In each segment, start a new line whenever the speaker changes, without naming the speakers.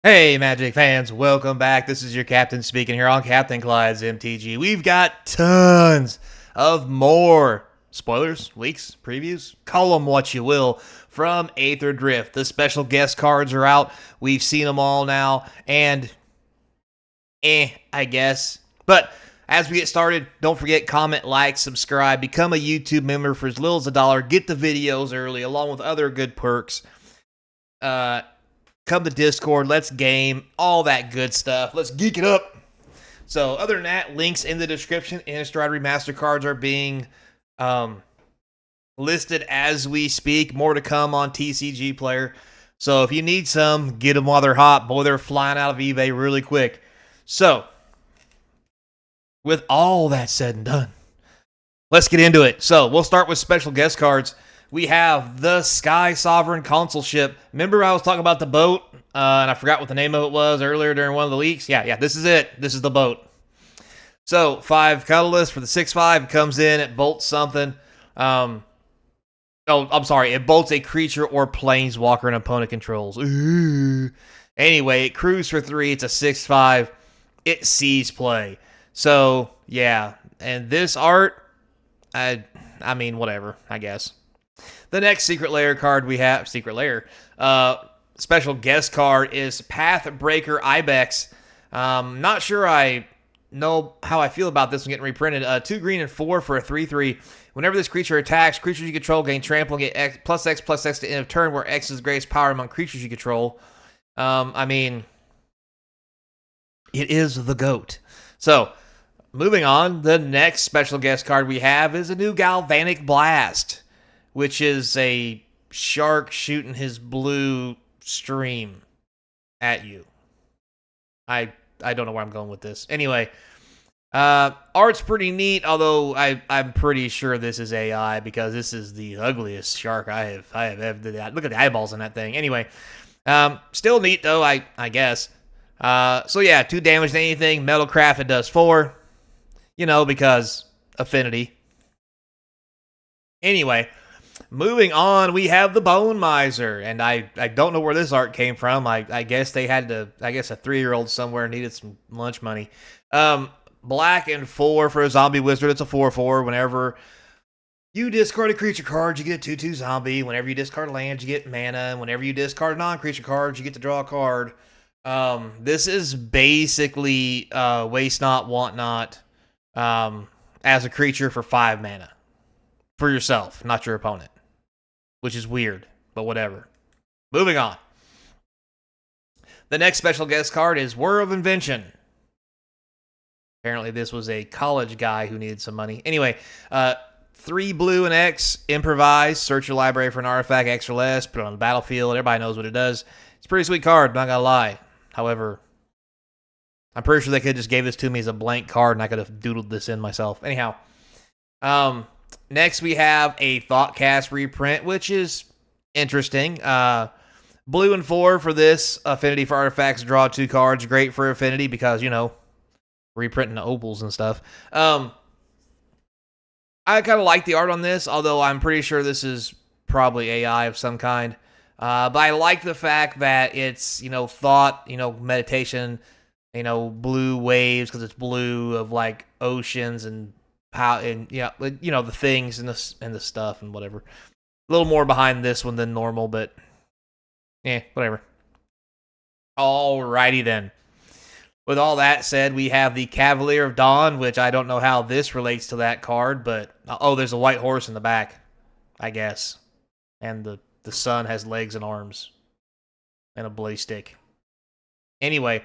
Hey, Magic fans, welcome back. This is your captain speaking here on CapnclydesMTG. We've got tons of more spoilers, leaks, previews, call them what you will, from Aetherdrift. The special guest cards are out. We've seen them all now, and I guess. But as we get started, don't forget, comment, like, subscribe, become a YouTube member for as little as $1, get the videos early, along with other good perks. Come to Discord, let's game, all that good stuff. Let's geek it up. So other than that, links in the description. Innistrad Remaster cards are being listed as we speak. More to come on TCG Player. So if you need some, get them while they're hot. Boy, they're flying out of eBay really quick. So with all that said and done, let's get into it. So we'll start with special guest cards. We have the Sky Sovereign Consulship. Remember I was talking about the boat, and I forgot what the name of it was earlier during one of the leaks? Yeah, this is it. This is the boat. So, 5 colorless for the 6/5. It comes in, it bolts something. It bolts a creature or planeswalker an opponent controls. Ooh. Anyway, it crews for 3. It's a 6/5. It sees play. So, yeah. And this art, I mean, whatever, I guess. The next Secret Lair card we have, special guest card is Pathbreaker Ibex. Not sure I know how I feel about this one getting reprinted. 2 green and 4 for a 3/3. Whenever this creature attacks, creatures you control gain trample and get +X/+X to end of turn, where X is greatest power among creatures you control. I mean, it is the GOAT. So, moving on, the next special guest card we have is a new Galvanic Blast, which is a shark shooting his blue stream at you. I don't know where I'm going with this. Anyway, art's pretty neat, although I'm pretty sure this is AI because this is the ugliest shark I have ever. Look at the eyeballs on that thing. Anyway, still neat though, I guess. So yeah, 2 damage to anything. Metalcraft, it does 4. You know, because affinity. Anyway, moving on, we have the Bone Miser, and I don't know where this art came from. I guess they had to, a 3-year-old somewhere needed some lunch money. Black and 4 for a zombie wizard. It's a 4/4. Whenever you discard a creature card, you get a 2/2 zombie. Whenever you discard land, you get mana. And whenever you discard non-creature cards, you get to draw a card. This is basically Waste Not, Want Not as a creature for 5 mana. For yourself, not your opponent. Which is weird, but whatever. Moving on. The next special guest card is Whir of Invention. Apparently this was a college guy who needed some money. Anyway, 3 blue and X, improvise, search your library for an artifact, X or less, put it on the battlefield. Everybody knows what it does. It's a pretty sweet card, not gonna lie. However, I'm pretty sure they could have just gave this to me as a blank card and I could have doodled this in myself. Anyhow, next we have a Thoughtcast reprint, which is interesting. Blue and 4 for this. Affinity for artifacts, draw 2 cards. Great for affinity because, you know, reprinting the opals and stuff. I kind of like the art on this, although I'm pretty sure this is probably AI of some kind. But I like the fact that it's, you know, thought, you know, meditation, you know, blue waves because it's blue of like oceans and how, and yeah, you know, the things and the stuff and whatever. A little more behind this one than normal, but whatever. Alrighty then. With all that said, we have the Cavalier of Dawn, which I don't know how this relates to that card, but oh, there's a white horse in the back, I guess. And the sun has legs and arms. And a blaze stick. Anyway,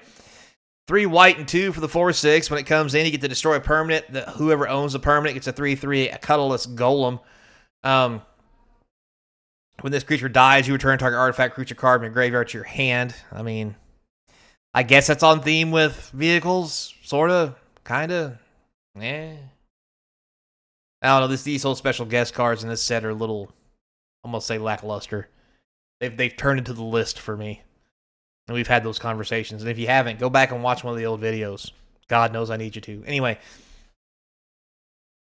3 white and 2 for the 4/6. When it comes in, you get to destroy a permanent. Whoever owns the permanent gets a 3/3, a colorless golem. When this creature dies, you return target artifact, creature card from your graveyard to your hand. I mean, I guess that's on theme with vehicles, sorta, kinda. I don't know. These whole special guest cards in this set are a little, almost say lackluster. They've turned into the list for me, and we've had those conversations. And if you haven't, go back and watch one of the old videos. God knows I need you to. Anyway,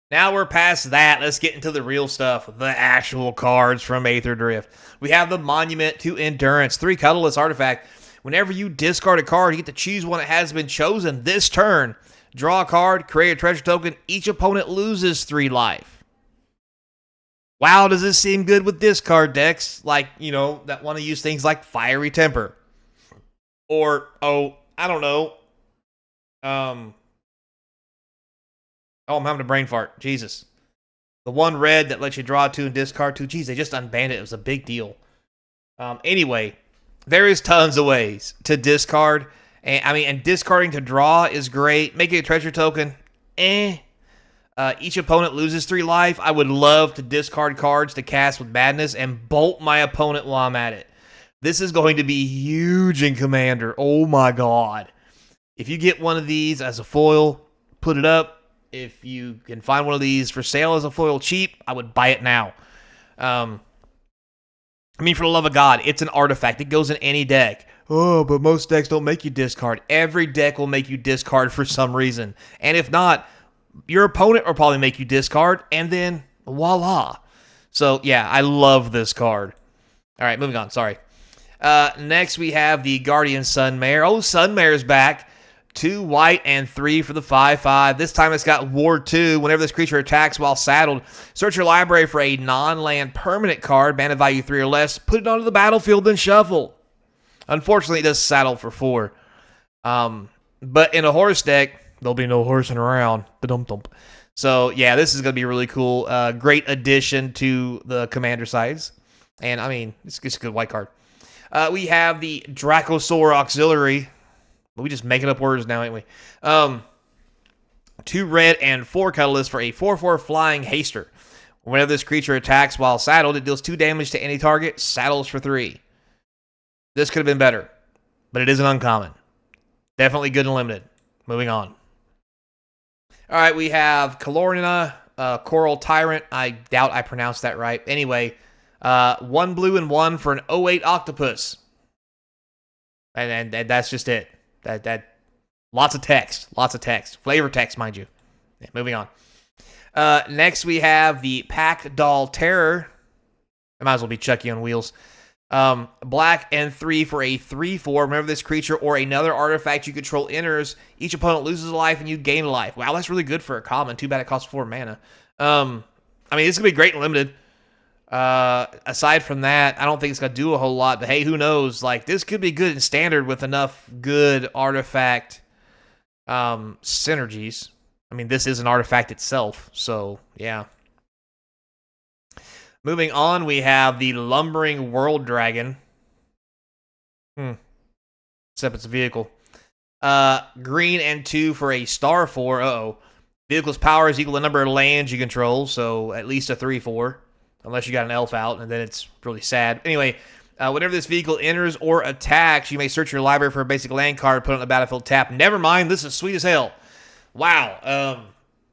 now we're past that. Let's get into the real stuff, the actual cards from Aetherdrift. We have the Monument to Endurance, 3 colorless artifact. Whenever you discard a card, you get to choose one that has been chosen this turn. Draw a card, create a treasure token. Each opponent loses 3 life. Wow, does this seem good with discard decks? Like, you know, that want to use things like Fiery Temper. Or, oh, I don't know. Oh, I'm having a brain fart. Jesus. The one red that lets you draw 2 and discard 2. Geez, they just unbanned it. It was a big deal. Anyway, there is tons of ways to discard. And discarding to draw is great. Making a treasure token, each opponent loses 3 life. I would love to discard cards to cast with Madness and bolt my opponent while I'm at it. This is going to be huge in Commander. Oh my god. If you get one of these as a foil, put it up. If you can find one of these for sale as a foil cheap, I would buy it now. For the love of God, it's an artifact. It goes in any deck. Oh, but most decks don't make you discard. Every deck will make you discard for some reason. And if not, your opponent will probably make you discard, and then voila. So, yeah, I love this card. All right, moving on. Sorry. Next, we have the Guardian Sunmare. Oh, Sunmare's back. 2 white and 3 for the 5/5. This time it's got Ward 2. Whenever this creature attacks while saddled, search your library for a non-land permanent card, mana value 3 or less, put it onto the battlefield, then shuffle. Unfortunately, it does saddle for 4. But in a horse deck, there'll be no horsing around. Ba-dum-dum. So, yeah, this is going to be really cool. Great addition to the commander sides. And, I mean, it's a good white card. We have the Dracosaur Auxiliary. We just making up words now, ain't we? 2 red and 4 colorless for a 4/4 flying haster. Whenever this creature attacks while saddled, it deals 2 damage to any target, saddles for 3. This could have been better, but it is an uncommon. Definitely good and limited. Moving on. All right, we have Kalorina, Coral Tyrant. I doubt I pronounced that right. Anyway, 1 blue and 1 for an 08 Octopus. And that's just it. Lots of text. Flavor text, mind you. Yeah, moving on. Next, we have the Pack Doll Terror. It might as well be Chucky on wheels. Black and 3 for a 3/4. Remember this creature or another artifact you control enters. Each opponent loses a life and you gain a life. Wow, that's really good for a common. Too bad it costs 4 mana. This is going to be great and limited. Aside from that, I don't think it's going to do a whole lot. But hey, who knows? Like, this could be good in standard with enough good artifact synergies. This is an artifact itself. So, yeah. Moving on, we have the Lumbering World Dragon. Except it's a vehicle. Green and 2 for a star 4. Uh-oh. Vehicle's power is equal to the number of lands you control, so at least a 3/4. Unless you got an elf out, and then it's really sad. Anyway, whenever this vehicle enters or attacks, you may search your library for a basic land card, put it on the battlefield, tap. Never mind, this is sweet as hell. Wow.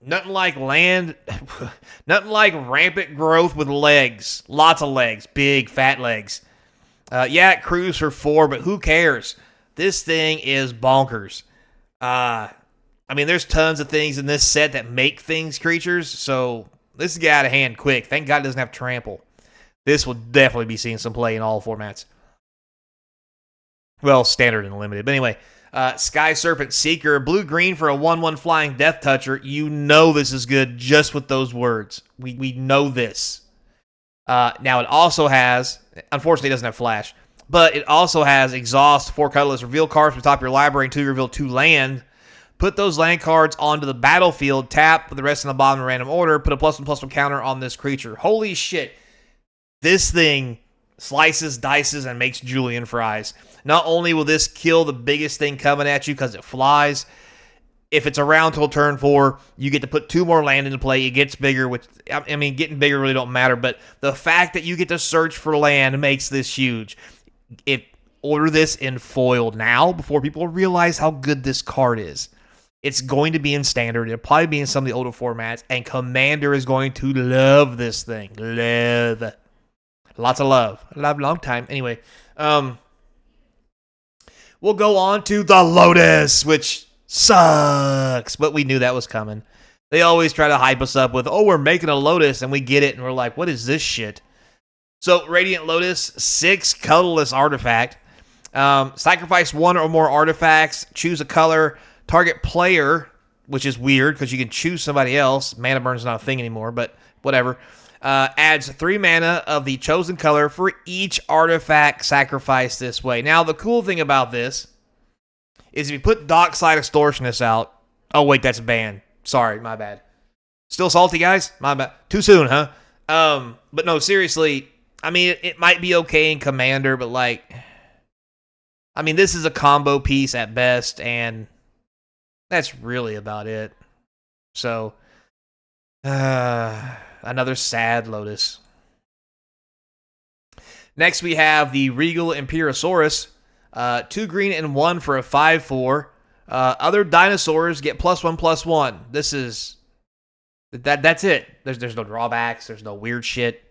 Nothing like land, nothing like rampant growth with legs. Lots of legs, big, fat legs. Yeah, it crews for 4, but who cares? This thing is bonkers. There's tons of things in this set that make things creatures, so this is get out of hand quick. Thank God it doesn't have trample. This will definitely be seeing some play in all formats. Well, standard and limited. But anyway, Sky Serpent Seeker, blue-green for a 1/1 flying Death Toucher. You know this is good just with those words. We know this. Now, it also has, unfortunately, it doesn't have Flash, but it also has Exhaust, 4 colorless, reveal cards from the top of your library until you reveal 2 land. Put those land cards onto the battlefield, tap, put the rest in the bottom in random order, put a +1/+1 counter on this creature. Holy shit. This thing slices, dices, and makes julienne fries. Not only will this kill the biggest thing coming at you because it flies, if it's around till turn 4, you get to put 2 more land into play. It gets bigger, which, getting bigger really don't matter, but the fact that you get to search for land makes this huge. Order this in foil now before people realize how good this card is. It's going to be in standard. It'll probably be in some of the older formats. And Commander is going to love this thing. Love. Lots of love. Love, long time. Anyway. We'll go on to the Lotus, which sucks. But we knew that was coming. They always try to hype us up with, we're making a Lotus. And we get it. And we're like, what is this shit? So, Radiant Lotus, 6 colorless artifact. Sacrifice one or more artifacts. Choose a color. Target player, which is weird because you can choose somebody else. Mana burn's not a thing anymore, but whatever. Adds 3 mana of the chosen color for each artifact sacrificed this way. Now, the cool thing about this is if you put Dockside Extortionist out... Oh, wait, that's banned. Sorry, my bad. Still salty, guys? My bad. Too soon, huh? But no, seriously, I mean, it might be okay in Commander, but like... I mean, this is a combo piece at best, and that's really about it. So, another sad Lotus. Next, we have the Regal Imperosaurus. 2 green and 1 for a 5/4. Other dinosaurs get +1/+1. This is... That's it. There's no drawbacks. There's no weird shit.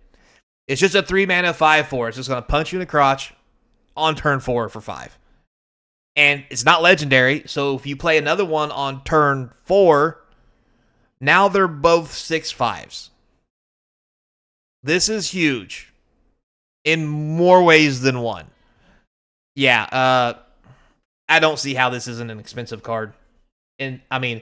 It's just a 3 mana 5/4. It's just going to punch you in the crotch on turn 4 for 5. And it's not legendary, so if you play another one on turn 4, now they're both 6/5s. This is huge in more ways than one. Yeah, I don't see how this isn't an expensive card. And, I mean,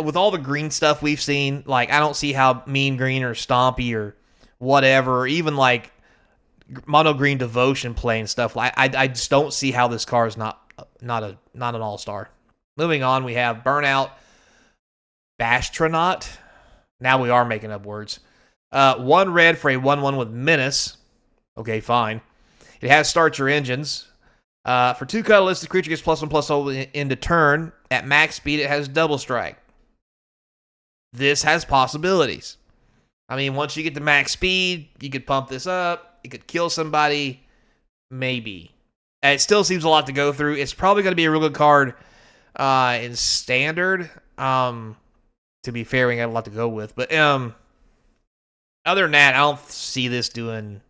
with all the green stuff we've seen, like, I don't see how Mean Green or Stompy or whatever, or even, like, Mono Green Devotion playing stuff, I just don't see how this card is not an all-star. Moving on, we have Burnout Bastronaut. Now we are making up words. 1 red for a 1/1 with Menace. Okay, fine. It has Start Your Engines. For 2 colorless, the creature gets +1/+0 into turn. At max speed, it has Double Strike. This has possibilities. I mean, once you get to max speed, you could pump this up. It could kill somebody. Maybe. And it still seems a lot to go through. It's probably going to be a real good card in Standard. To be fair, we got a lot to go with. But other than that, I don't see this doing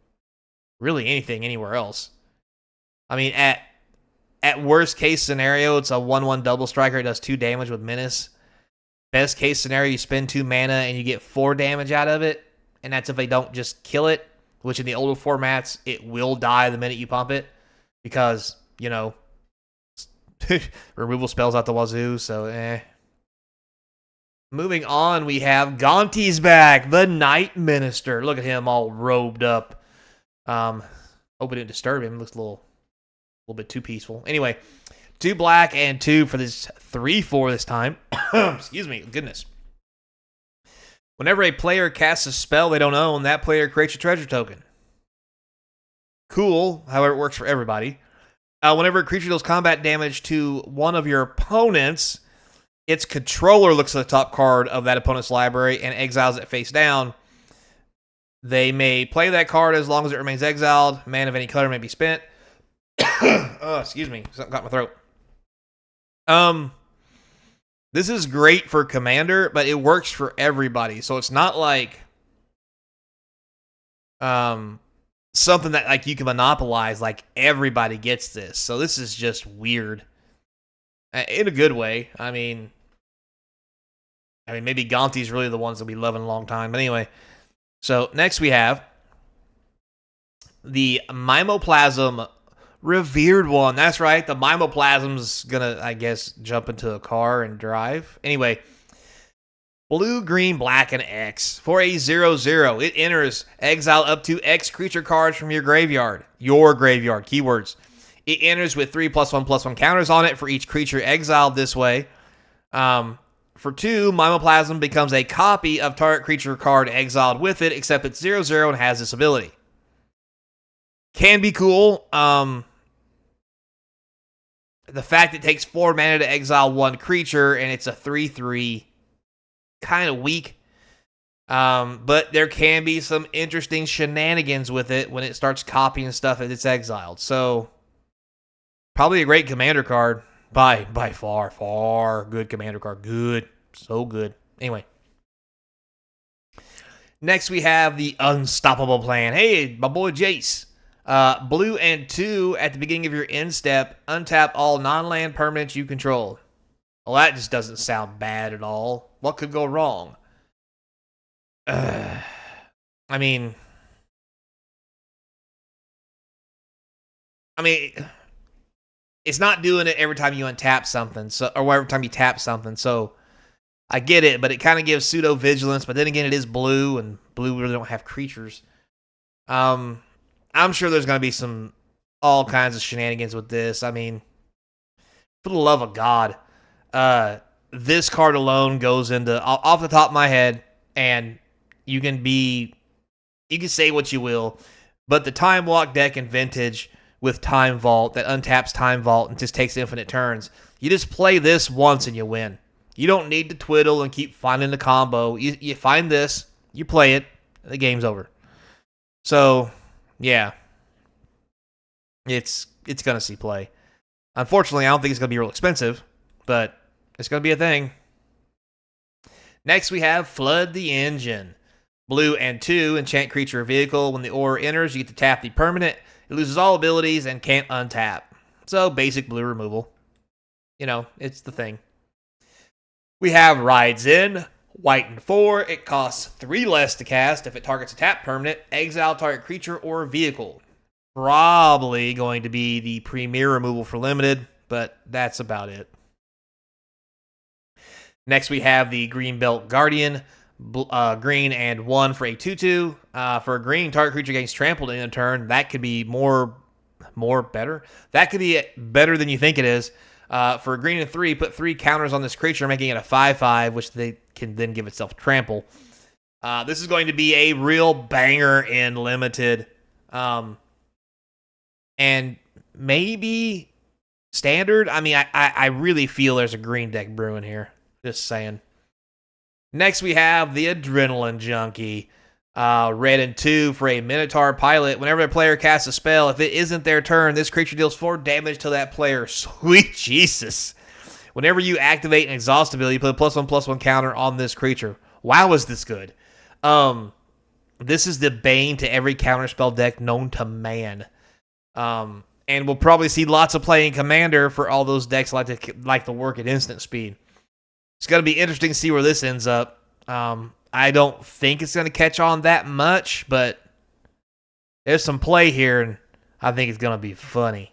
really anything anywhere else. I mean, at worst case scenario, it's a 1/1 double striker. It does 2 damage with Menace. Best case scenario, you spend 2 mana and you get 4 damage out of it. And that's if they don't just kill it, which in the older formats, it will die the minute you pump it. Because, you know, removal spells out the wazoo, so Moving on, we have Gonti's back, the Night Minister. Look at him all robed up. Hope it didn't disturb him. Looks a little bit too peaceful. Anyway, 2 black and 2 for this 3/4 this time. Excuse me, goodness. Whenever a player casts a spell they don't own, that player creates a treasure token. Cool, however, it works for everybody. Whenever a creature deals combat damage to one of your opponents, its controller looks at the top card of that opponent's library and exiles it face down. They may play that card as long as it remains exiled. Mana of any color may be spent. Oh, excuse me. Something got my throat. This is great for Commander, but it works for everybody. So it's not like something that like you can monopolize. Like everybody gets this. So this is just weird. In a good way. I mean maybe Gonti's really the ones that we love in a long time. But anyway. So next we have the Mimoplasm Revered one. That's right. The Mimoplasm's gonna, I guess, jump into a car and drive. Anyway. Blue, green, black, and X. For a 0/0, it enters exile up to X creature cards from your graveyard. Your graveyard. Keywords. It enters with 3 +1/+1 counters on it for each creature exiled this way. For 2, Mimoplasm becomes a copy of target creature card exiled with it, except it's 0/0 and has this ability. Can be cool. The fact it takes 4 mana to exile 1 creature, and it's a 3/3, kind of weak. But there can be some interesting shenanigans with it when it starts copying stuff as it's exiled. So, probably a great Commander card. By far good Commander card. Good. So good. Anyway. Next we have the Unstoppable Plan. Hey, my boy Jace. Blue and 2 at the beginning of your end step. Untap all non-land permanents you control. Well, that just doesn't sound bad at all. What could go wrong? I mean, it's not doing it every time you untap something, so or every time you tap something. So I get it, but it kind of gives pseudo vigilance. But then again, it is blue, and blue really don't have creatures. I'm sure there's going to be all kinds of shenanigans with this. I mean, for the love of God, this card alone goes into off the top of my head, and you can say what you will, but the Time Walk deck in Vintage with Time Vault that untaps Time Vault and just takes infinite turns, you just play this once and you win. You don't need to twiddle and keep finding the combo. You find this, you play it, the game's over. So, yeah, it's going to see play. Unfortunately, I don't think it's going to be real expensive, but it's going to be a thing. Next, we have Flood the Engine. Blue and 2, enchant creature or vehicle. When the aura enters, you get to tap the permanent. It loses all abilities and can't untap. So, basic blue removal. You know, it's the thing. We have Rides In. White and 4. It costs 3 less to cast. If it targets a tap permanent, exile target creature or vehicle. Probably going to be the premier removal for limited, but that's about it. Next, we have the Greenbelt Guardian. Green and 1 for a 2/2. For a green, target creature gains trampled in a turn. That could be more better. That could be better than you think it is. For a green and 3, put 3 counters on this creature, making it a 5/5, which they can then give itself trample. This is going to be a real banger in limited. And maybe standard. I mean, I really feel there's a green deck brewing here. Just saying. Next, we have the Adrenaline Junkie. Red and 2 for a Minotaur pilot. Whenever a player casts a spell, if it isn't their turn, this creature deals 4 damage to that player. Sweet Jesus. Whenever you activate an exhaust ability, you put a +1/+1 counter on this creature. Wow, is this good. This is the bane to every counterspell deck known to man. And we'll probably see lots of play in Commander for all those decks like to work at instant speed. It's going to be interesting to see where this ends up. I don't think it's going to catch on that much, but there's some play here, and I think it's going to be funny.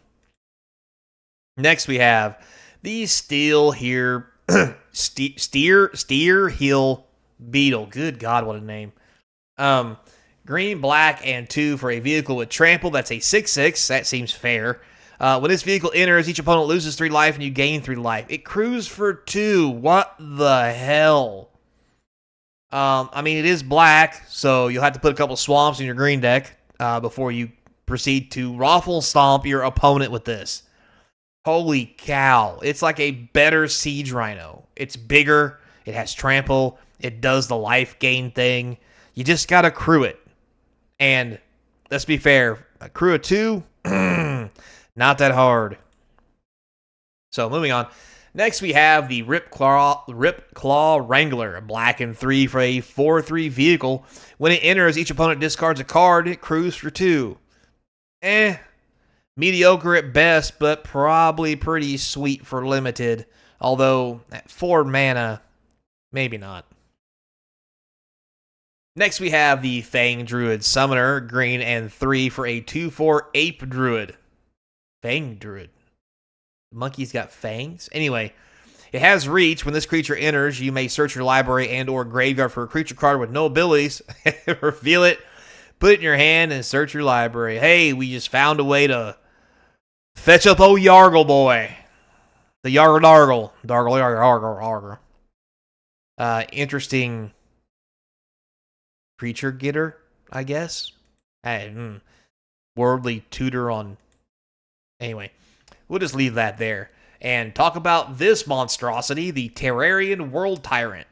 Next, we have the Steel Here Steer Hill Beetle. Good God, what a name. Green, black, and 2 for a vehicle with trample. That's a 6/6. That seems fair. When this vehicle enters, each opponent loses 3 life and you gain 3 life. It crews for 2. What the hell? I mean, it is black, so you'll have to put a couple swamps in your green deck before you proceed to Raffle Stomp your opponent with this. Holy cow. It's like a better Siege Rhino. It's bigger. It has trample. It does the life gain thing. You just got to crew it. And let's be fair. A crew of 2, not that hard. So moving on. Next we have the Ripclaw Wrangler. A black and 3 for a 4/3 vehicle. When it enters, each opponent discards a card. It crews for 2. Mediocre at best, but probably pretty sweet for limited. Although, at 4 mana, maybe not. Next, we have the Fang Druid Summoner, green and 3 for a 2/4 Ape Druid. Fang Druid. The monkey's got fangs? Anyway, it has reach. When this creature enters, you may search your library and or graveyard for a creature card with no abilities. Reveal it, put it in your hand, and search your library. Hey, we just found a way to fetch up old Yargle boy. The Yargle Dargle. Dargle. Interesting creature getter, I guess. Worldly tutor on... Anyway, we'll just leave that there and talk about this monstrosity, the Terrarian World Tyrant.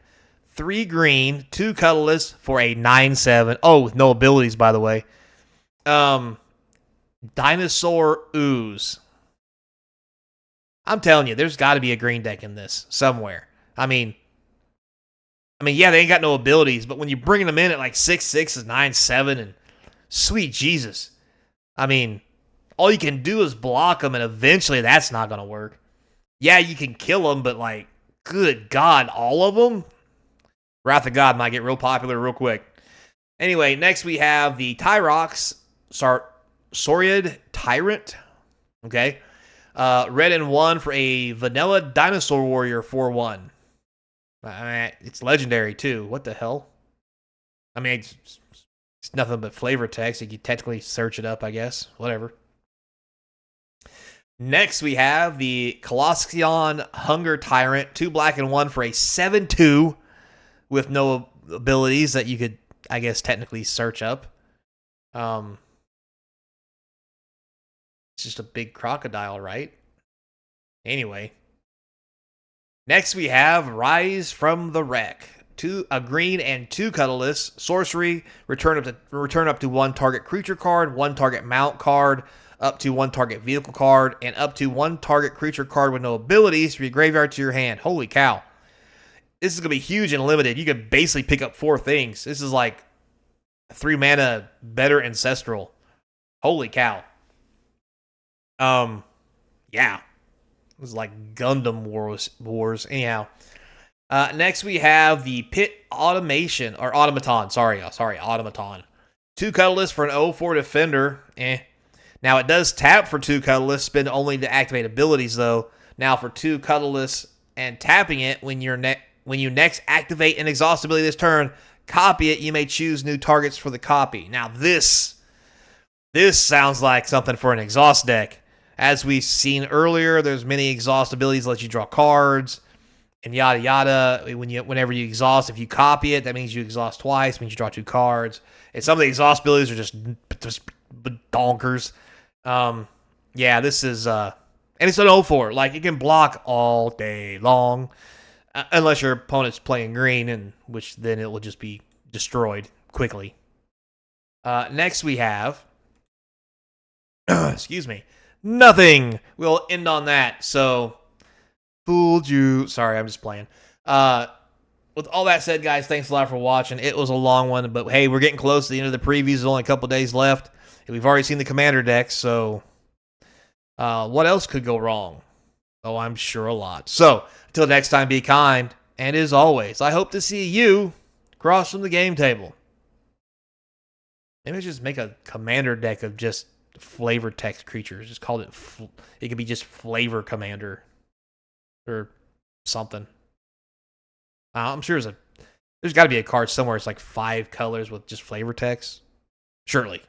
3 green, 2 colorless for a 9/7. Oh, with no abilities, by the way. Dinosaur Ooze. I'm telling you, there's got to be a green deck in this somewhere. I mean, yeah, they ain't got no abilities, but when you're bringing them in at like 6/6 and 9/7, and sweet Jesus, I mean, all you can do is block them, and eventually that's not going to work. Yeah, you can kill them, but like, good God, all of them? Wrath of God might get real popular real quick. Anyway, next we have the Tyrox Sauriad Tyrant. Okay. Red and 1 for a vanilla dinosaur warrior 4/1. I mean, it's legendary too. What the hell? I mean, it's nothing but flavor text. You can technically search it up, I guess. Whatever. Next, we have the Colossian Hunger Tyrant, 2 black and 1 for a 7/2 with no abilities that you could, I guess, technically search up. It's just a big crocodile, right? Anyway. Next, we have Rise from the Wreck. A green and 2 colorless. Sorcery, return up to 1 target creature card, 1 target mount card, up to 1 target vehicle card, and up to 1 target creature card with no abilities from your graveyard to your hand. Holy cow. This is going to be huge and limited. You could basically pick up 4 things. This is like 3 mana better ancestral. Holy cow. Yeah. It was like Gundam Wars. Anyhow. Next we have the Pit Automation, or Automaton. Sorry, Automaton. 2 colorless for an 0/4 defender. Now it does tap for 2 colorless, spend only to activate abilities though. Now for 2 colorless and tapping it when you next activate an exhaust ability this turn, copy it. You may choose new targets for the copy. Now this sounds like something for an exhaust deck. As we've seen earlier, there's many exhaust abilities that let you draw cards and yada yada. Whenever you exhaust, if you copy it, that means you exhaust twice, means you draw 2 cards. And some of the exhaust abilities are just donkers. Yeah, this is and it's an 0/4. Like, it can block all day long, unless your opponent's playing green, and which then it will just be destroyed quickly. Next we have, excuse me, nothing. We'll end on that. So, fooled you. Sorry, I'm just playing. With all that said, guys, thanks a lot for watching. It was a long one, but hey, we're getting close to the end of the previews. There's only a couple days left. And we've already seen the commander decks, so what else could go wrong? Oh, I'm sure a lot. So, until next time, be kind. And as always, I hope to see you across from the game table. Maybe just make a commander deck of just flavor text creatures. Just call it, it could be just flavor commander or something. I'm sure there's got to be a card somewhere. It's like 5 colors with just flavor text. Surely.